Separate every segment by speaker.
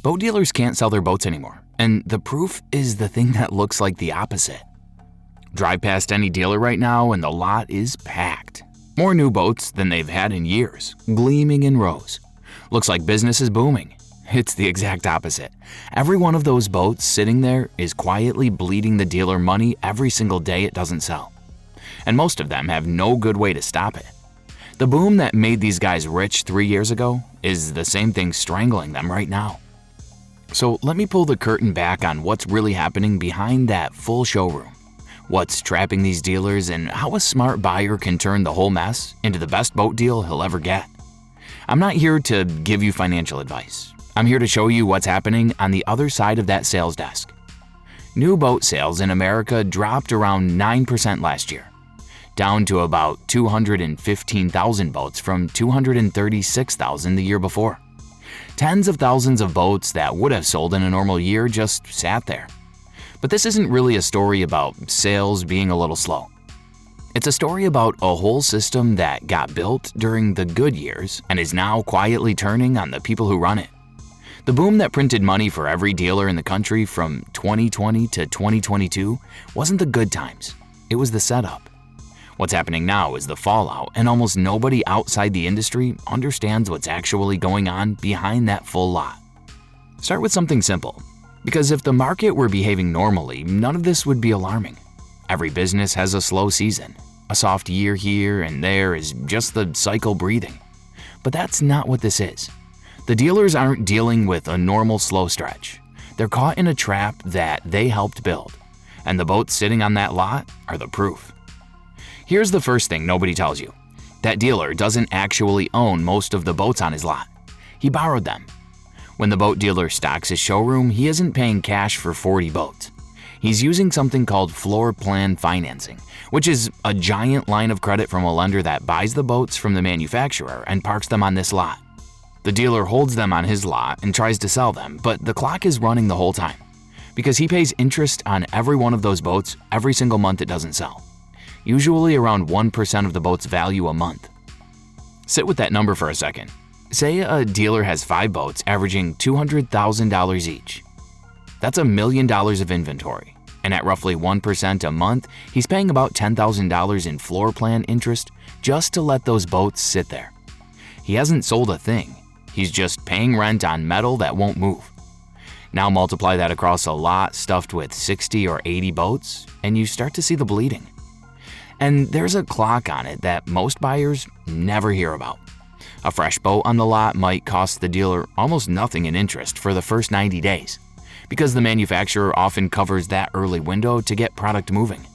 Speaker 1: Boat dealers can't sell their boats anymore, and the proof is the thing that looks like the opposite. Drive past any dealer right now and the lot is packed. More new boats than they've had in years, gleaming in rows. Looks like business is booming. It's the exact opposite. Every one of those boats sitting there is quietly bleeding the dealer money every single day it doesn't sell. And most of them have no good way to stop it. The boom that made these guys rich 3 years ago is the same thing strangling them right now. So let me pull the curtain back on what's really happening behind that full showroom. What's trapping these dealers and how a smart buyer can turn the whole mess into the best boat deal he'll ever get. I'm not here to give you financial advice. I'm here to show you what's happening on the other side of that sales desk. New boat sales in America dropped around 9% last year, down to about 215,000 boats from 236,000 the year before. Tens of thousands of boats that would have sold in a normal year just sat there. But this isn't really a story about sales being a little slow. It's a story about a whole system that got built during the good years and is now quietly turning on the people who run it. The boom that printed money for every dealer in the country from 2020 to 2022 wasn't the good times, it was the setup. What's happening now is the fallout, and almost nobody outside the industry understands what's actually going on behind that full lot. Start with something simple, because if the market were behaving normally, none of this would be alarming. Every business has a slow season. A soft year here and there is just the cycle breathing. But that's not what this is. The dealers aren't dealing with a normal slow stretch. They're caught in a trap that they helped build, and the boats sitting on that lot are the proof. Here's the first thing nobody tells you. That dealer doesn't actually own most of the boats on his lot. He borrowed them. When the boat dealer stocks his showroom, he isn't paying cash for 40 boats. He's using something called floor plan financing, which is a giant line of credit from a lender that buys the boats from the manufacturer and parks them on this lot. The dealer holds them on his lot and tries to sell them, but the clock is running the whole time because he pays interest on every one of those boats every single month it doesn't sell. Usually around 1% of the boat's value a month. Sit with that number for a second. Say a dealer has 5 boats averaging $200,000 each. That's $1 million of inventory, and at roughly 1% a month, he's paying about $10,000 in floor plan interest just to let those boats sit there. He hasn't sold a thing, he's just paying rent on metal that won't move. Now multiply that across a lot stuffed with 60 or 80 boats, and you start to see the bleeding. And there's a clock on it that most buyers never hear about. A fresh boat on the lot might cost the dealer almost nothing in interest for the first 90 days, because the manufacturer often covers that early window to get product moving.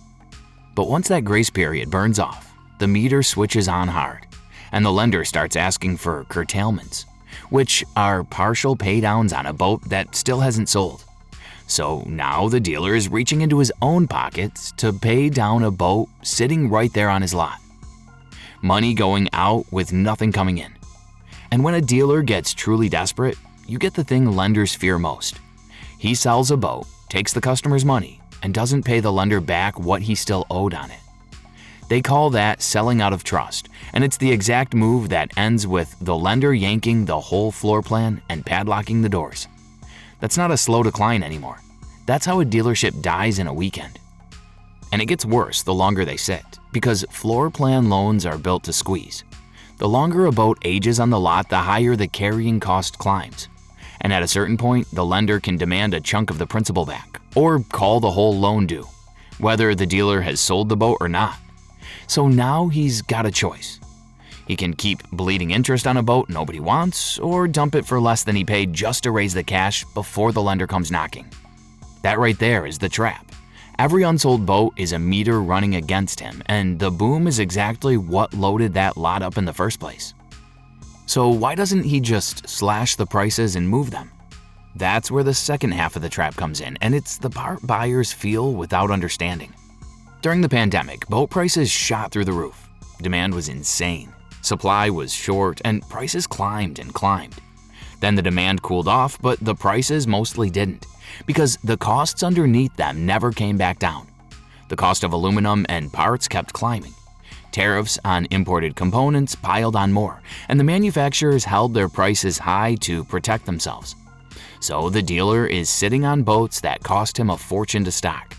Speaker 1: But once that grace period burns off, the meter switches on hard, and the lender starts asking for curtailments, which are partial paydowns on a boat that still hasn't sold. So now the dealer is reaching into his own pockets to pay down a boat sitting right there on his lot. Money going out with nothing coming in. And when a dealer gets truly desperate, you get the thing lenders fear most. He sells a boat, takes the customer's money, and doesn't pay the lender back what he still owed on it. They call that selling out of trust, and it's the exact move that ends with the lender yanking the whole floor plan and padlocking the doors. That's not a slow decline anymore. That's how a dealership dies in a weekend. And it gets worse the longer they sit, because floor plan loans are built to squeeze. The longer a boat ages on the lot, the higher the carrying cost climbs. And at a certain point, the lender can demand a chunk of the principal back, or call the whole loan due, whether the dealer has sold the boat or not. So now he's got a choice. He can keep bleeding interest on a boat nobody wants, or dump it for less than he paid just to raise the cash before the lender comes knocking. That right there is the trap. Every unsold boat is a meter running against him, and the boom is exactly what loaded that lot up in the first place. So why doesn't he just slash the prices and move them? That's where the second half of the trap comes in, and it's the part buyers feel without understanding. During the pandemic, boat prices shot through the roof. Demand was insane. Supply was short, and prices climbed and climbed. Then the demand cooled off, but the prices mostly didn't, because the costs underneath them never came back down. The cost of aluminum and parts kept climbing. Tariffs on imported components piled on more, and the manufacturers held their prices high to protect themselves. So the dealer is sitting on boats that cost him a fortune to stock,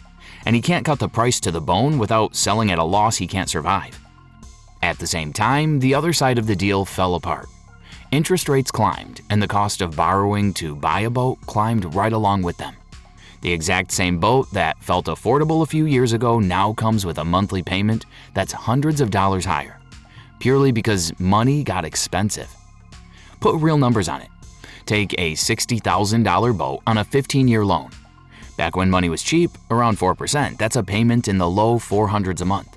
Speaker 1: and he can't cut the price to the bone without selling at a loss he can't survive. At the same time, the other side of the deal fell apart. Interest rates climbed, and the cost of borrowing to buy a boat climbed right along with them. The exact same boat that felt affordable a few years ago now comes with a monthly payment that's hundreds of dollars higher, purely because money got expensive. Put real numbers on it. Take a $60,000 boat on a 15-year loan. Back when money was cheap, around 4%, that's a payment in the low 400s a month.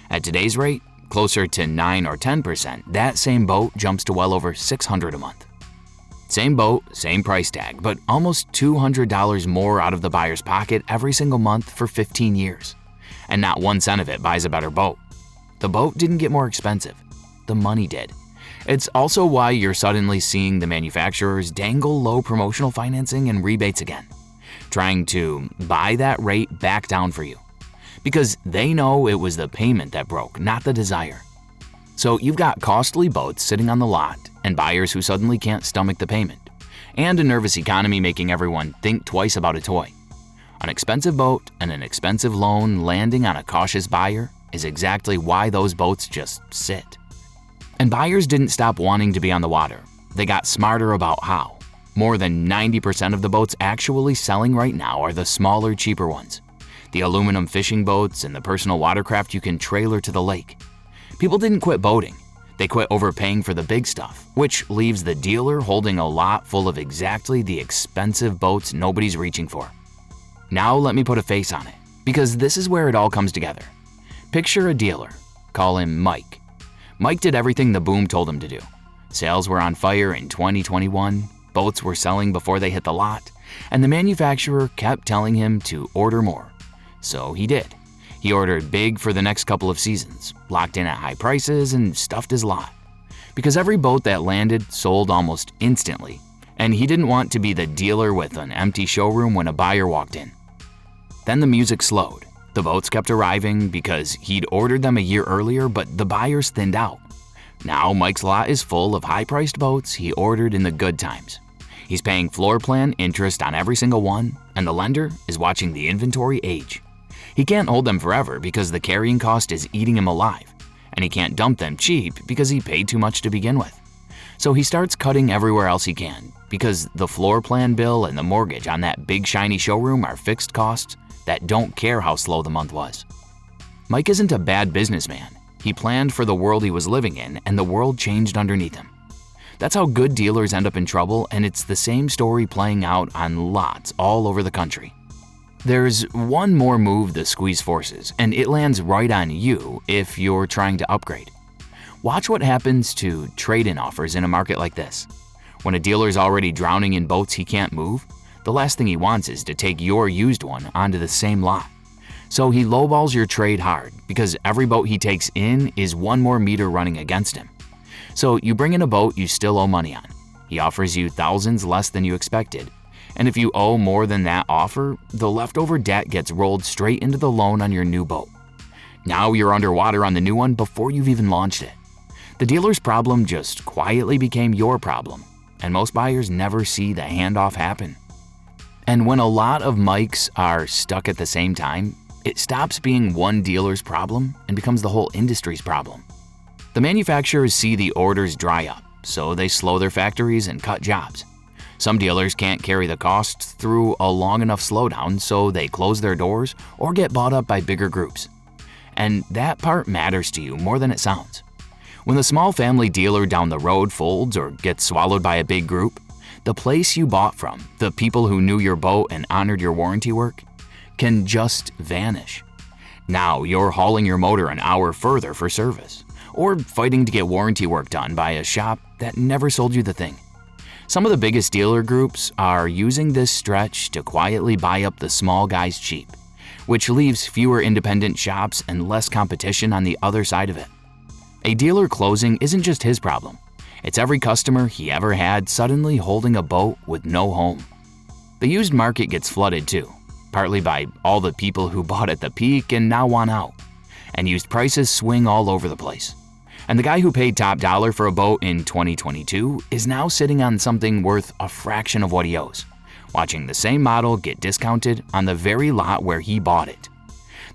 Speaker 1: At today's rate, closer to 9 or 10%, that same boat jumps to well over $600 a month. Same boat, same price tag, but almost $200 more out of the buyer's pocket every single month for 15 years. And not 1 cent of it buys a better boat. The boat didn't get more expensive. The money did. It's also why you're suddenly seeing the manufacturers dangle low promotional financing and rebates again, trying to buy that rate back down for you. Because they know it was the payment that broke, not the desire. So you've got costly boats sitting on the lot and buyers who suddenly can't stomach the payment, and a nervous economy making everyone think twice about a toy. An expensive boat and an expensive loan landing on a cautious buyer is exactly why those boats just sit. And buyers didn't stop wanting to be on the water. They got smarter about how. More than 90% of the boats actually selling right now are the smaller, cheaper ones. The aluminum fishing boats and the personal watercraft you can trailer to the lake. People didn't quit boating. They quit overpaying for the big stuff, which leaves the dealer holding a lot full of exactly the expensive boats nobody's reaching for. Now let me put a face on it, because this is where it all comes together. Picture a dealer. Call him Mike. Mike did everything the boom told him to do. Sales were on fire in 2021, boats were selling before they hit the lot, and the manufacturer kept telling him to order more. So he did. He ordered big for the next couple of seasons, locked in at high prices, and stuffed his lot. Because every boat that landed sold almost instantly, and he didn't want to be the dealer with an empty showroom when a buyer walked in. Then the music slowed. The boats kept arriving because he'd ordered them a year earlier, but the buyers thinned out. Now Mike's lot is full of high-priced boats he ordered in the good times. He's paying floor plan interest on every single one, and the lender is watching the inventory age. He can't hold them forever because the carrying cost is eating him alive, and he can't dump them cheap because he paid too much to begin with. So he starts cutting everywhere else he can because the floor plan bill and the mortgage on that big shiny showroom are fixed costs that don't care how slow the month was. Mike isn't a bad businessman. He planned for the world he was living in, and the world changed underneath him. That's how good dealers end up in trouble, and it's the same story playing out on lots all over the country. There's one more move to squeeze forces, and it lands right on you if you're trying to upgrade. Watch what happens to trade-in offers in a market like this. When a dealer's already drowning in boats he can't move, the last thing he wants is to take your used one onto the same lot. So he lowballs your trade hard because every boat he takes in is one more meter running against him. So you bring in a boat you still owe money on. He offers you thousands less than you expected. And if you owe more than that offer, the leftover debt gets rolled straight into the loan on your new boat. Now you're underwater on the new one before you've even launched it. The dealer's problem just quietly became your problem, and most buyers never see the handoff happen. And when a lot of Mikes are stuck at the same time, it stops being one dealer's problem and becomes the whole industry's problem. The manufacturers see the orders dry up, so they slow their factories and cut jobs. Some dealers can't carry the costs through a long enough slowdown, so they close their doors or get bought up by bigger groups. And that part matters to you more than it sounds. When the small family dealer down the road folds or gets swallowed by a big group, the place you bought from, the people who knew your boat and honored your warranty work, can just vanish. Now you're hauling your motor an hour further for service, or fighting to get warranty work done by a shop that never sold you the thing. Some of the biggest dealer groups are using this stretch to quietly buy up the small guys cheap, which leaves fewer independent shops and less competition on the other side of it. A dealer closing isn't just his problem. It's every customer he ever had suddenly holding a boat with no home. The used market gets flooded too, partly by all the people who bought at the peak and now want out. And used prices swing all over the place. And the guy who paid top dollar for a boat in 2022 is now sitting on something worth a fraction of what he owes, watching the same model get discounted on the very lot where he bought it.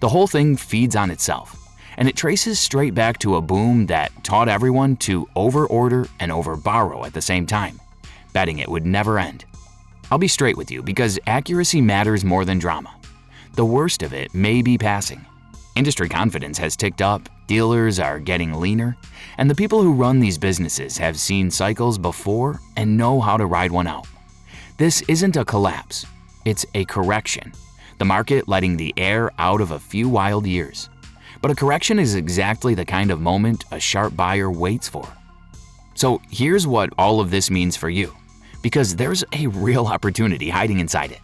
Speaker 1: The whole thing feeds on itself, and it traces straight back to a boom that taught everyone to over-order and over-borrow at the same time, betting it would never end. I'll be straight with you because accuracy matters more than drama. The worst of it may be passing. Industry confidence has ticked up, dealers are getting leaner, and the people who run these businesses have seen cycles before and know how to ride one out. This isn't a collapse, it's a correction. The market letting the air out of a few wild years. But a correction is exactly the kind of moment a sharp buyer waits for. So here's what all of this means for you, because there's a real opportunity hiding inside it.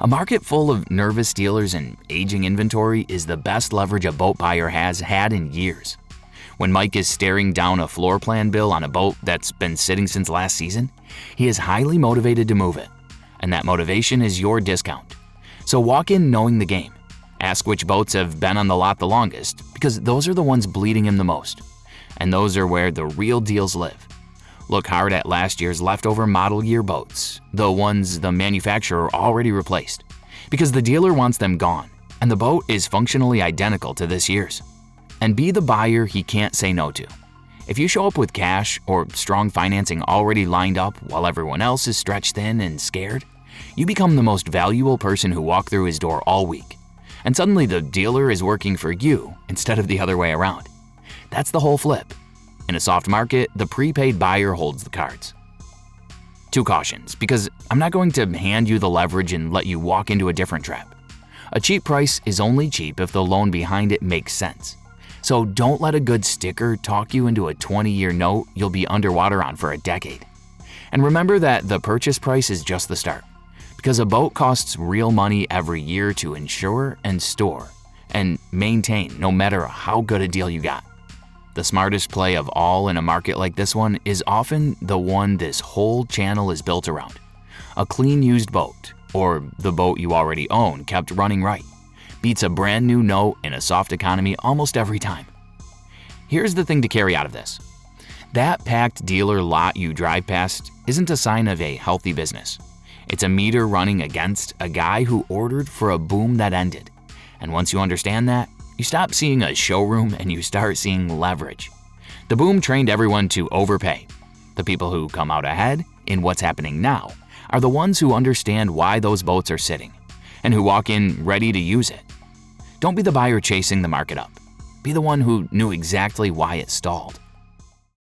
Speaker 1: A market full of nervous dealers and aging inventory is the best leverage a boat buyer has had in years. When Mike is staring down a floor plan bill on a boat that's been sitting since last season, he is highly motivated to move it, and that motivation is your discount. So walk in knowing the game. Ask which boats have been on the lot the longest, because those are the ones bleeding him the most, and those are where the real deals live. Look hard at last year's leftover model year boats, the ones the manufacturer already replaced, because the dealer wants them gone, and the boat is functionally identical to this year's. And be the buyer he can't say no to. If you show up with cash or strong financing already lined up while everyone else is stretched thin and scared, you become the most valuable person who walked through his door all week. And suddenly the dealer is working for you instead of the other way around. That's the whole flip. In a soft market, the prepaid buyer holds the cards. 2 cautions, because I'm not going to hand you the leverage and let you walk into a different trap. A cheap price is only cheap if the loan behind it makes sense. So don't let a good sticker talk you into a 20-year note you'll be underwater on for a decade. And remember that the purchase price is just the start, because a boat costs real money every year to insure and store and maintain, no matter how good a deal you got. The smartest play of all in a market like this one is often the one this whole channel is built around. A clean used boat, or the boat you already own kept running right, beats a brand new note in a soft economy almost every time. Here's the thing to carry out of this. That packed dealer lot you drive past isn't a sign of a healthy business. It's a meter running against a guy who ordered for a boom that ended. And once you understand that, you stop seeing a showroom and you start seeing leverage. The boom trained everyone to overpay. The people who come out ahead in what's happening now are the ones who understand why those boats are sitting and who walk in ready to use it. Don't be the buyer chasing the market up. Be the one who knew exactly why it stalled.